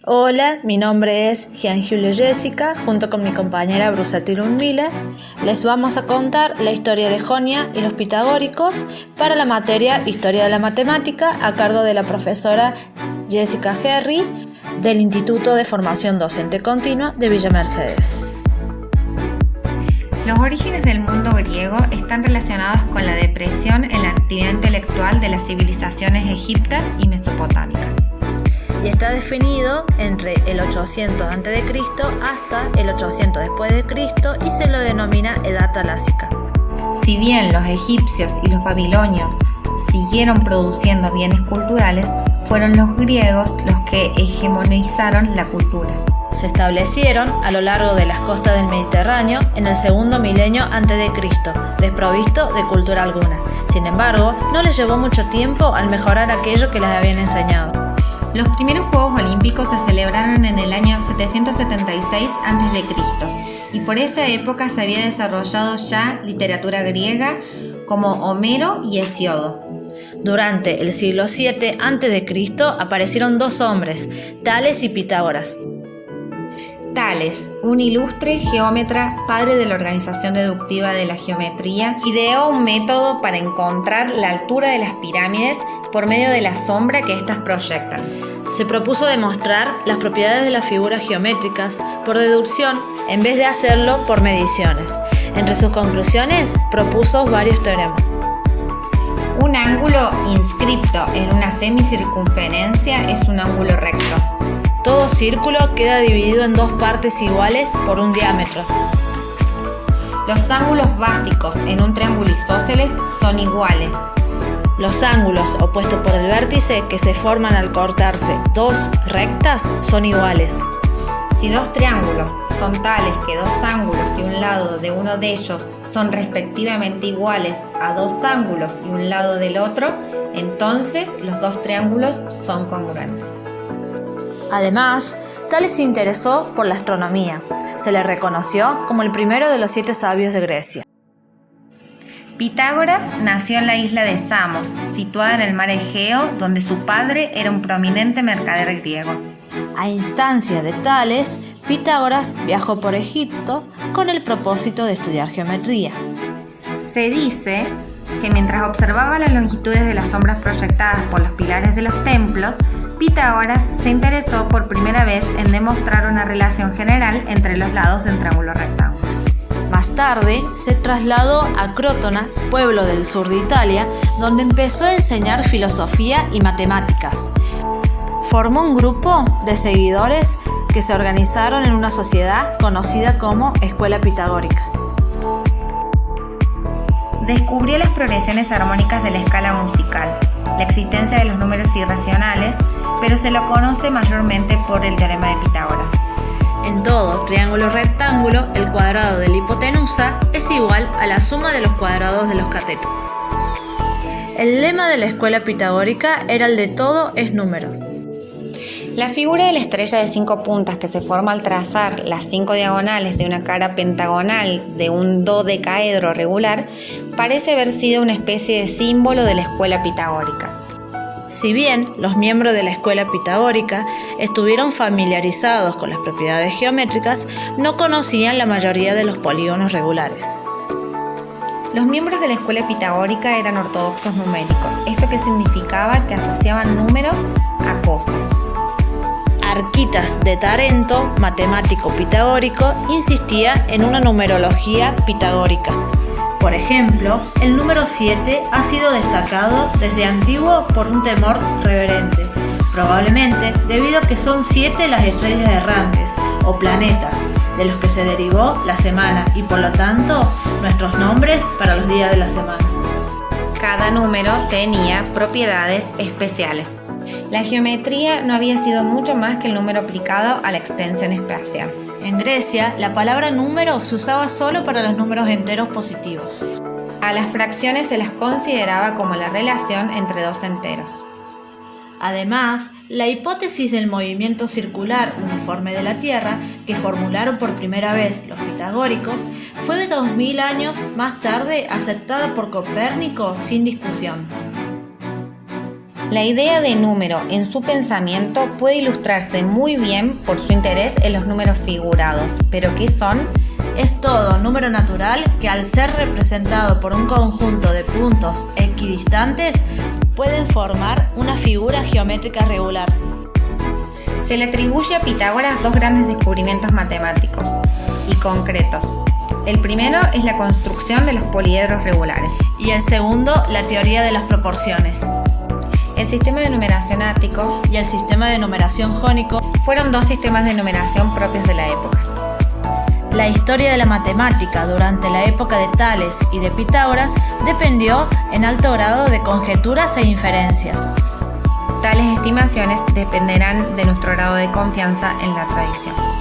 Hola, mi nombre es Gian Julio Jessica, junto con mi compañera Brusatil Unmila. Les vamos a contar la historia de Jonia y los pitagóricos para la materia Historia de la Matemática a cargo de la profesora Jessica Herry del Instituto de Formación Docente Continua de Villa Mercedes. Los orígenes del mundo griego están relacionados con la depresión en la actividad intelectual de las civilizaciones egiptas y mesopotámicas. Y está definido entre el 800 a.C. hasta el 800 después de Cristo y se lo denomina Edad Talásica. Si bien los egipcios y los babilonios siguieron produciendo bienes culturales, fueron los griegos los que hegemonizaron la cultura. Se establecieron a lo largo de las costas del Mediterráneo en el segundo milenio a.C., desprovisto de cultura alguna. Sin embargo, no les llevó mucho tiempo al mejorar aquello que les habían enseñado. Los primeros Juegos Olímpicos se celebraron en el año 776 a.C. y por esa época se había desarrollado ya literatura griega como Homero y Hesíodo. Durante el siglo VII a.C. aparecieron dos hombres, Tales y Pitágoras. Tales, un ilustre geómetra, padre de la organización deductiva de la geometría, ideó un método para encontrar la altura de las pirámides por medio de la sombra que éstas proyectan. Se propuso demostrar las propiedades de las figuras geométricas por deducción en vez de hacerlo por mediciones. Entre sus conclusiones propuso varios teoremas. Un ángulo inscripto en una semicircunferencia es un ángulo recto. Todo círculo queda dividido en dos partes iguales por un diámetro. Los ángulos básicos en un triángulo isósceles son iguales. Los ángulos opuestos por el vértice que se forman al cortarse dos rectas son iguales. Si dos triángulos son tales que dos ángulos y un lado de uno de ellos son respectivamente iguales a dos ángulos y un lado del otro, entonces los dos triángulos son congruentes. Además, Tales se interesó por la astronomía. Se le reconoció como el primero de los 7 sabios de Grecia. Pitágoras nació en la isla de Samos, situada en el mar Egeo, donde su padre era un prominente mercader griego. A instancia de Tales, Pitágoras viajó por Egipto con el propósito de estudiar geometría. Se dice que mientras observaba las longitudes de las sombras proyectadas por los pilares de los templos, Pitágoras se interesó por primera vez en demostrar una relación general entre los lados de un triángulo rectángulo. Más tarde se trasladó a Crotona, pueblo del sur de Italia, donde empezó a enseñar filosofía y matemáticas. Formó un grupo de seguidores que se organizaron en una sociedad conocida como Escuela Pitagórica. Descubrió las progresiones armónicas de la escala musical, la existencia de los números irracionales, pero se lo conoce mayormente por el teorema de Pitágoras. En todo triángulo rectángulo, el cuadrado de la hipotenusa es igual a la suma de los cuadrados de los catetos. El lema de la escuela pitagórica era el de todo es número. La figura de la estrella de 5 puntas que se forma al trazar las 5 diagonales de una cara pentagonal de un dodecaedro regular parece haber sido una especie de símbolo de la escuela pitagórica. Si bien los miembros de la escuela pitagórica estuvieron familiarizados con las propiedades geométricas, no conocían la mayoría de los polígonos regulares. Los miembros de la escuela pitagórica eran ortodoxos numéricos, esto que significaba que asociaban números a cosas. Arquitas de Tarento, matemático pitagórico, insistía en una numerología pitagórica. Por ejemplo, el número 7 ha sido destacado desde antiguo por un temor reverente, probablemente debido a que son 7 las estrellas errantes o planetas, de los que se derivó la semana y por lo tanto nuestros nombres para los días de la semana. Cada número tenía propiedades especiales. La geometría no había sido mucho más que el número aplicado a la extensión espacial. En Grecia, la palabra número se usaba solo para los números enteros positivos. A las fracciones se las consideraba como la relación entre dos enteros. Además, la hipótesis del movimiento circular uniforme de la Tierra, que formularon por primera vez los pitagóricos, fue 2000 años más tarde aceptada por Copérnico sin discusión. La idea de número en su pensamiento puede ilustrarse muy bien por su interés en los números figurados. ¿Pero qué son? Es todo número natural que, al ser representado por un conjunto de puntos equidistantes, pueden formar una figura geométrica regular. Se le atribuye a Pitágoras dos grandes descubrimientos matemáticos y concretos. El primero es la construcción de los poliedros regulares. Y el segundo, la teoría de las proporciones. El sistema de numeración ático y el sistema de numeración jónico fueron dos sistemas de numeración propios de la época. La historia de la matemática durante la época de Tales y de Pitágoras dependió en alto grado de conjeturas e inferencias. Tales estimaciones dependerán de nuestro grado de confianza en la tradición.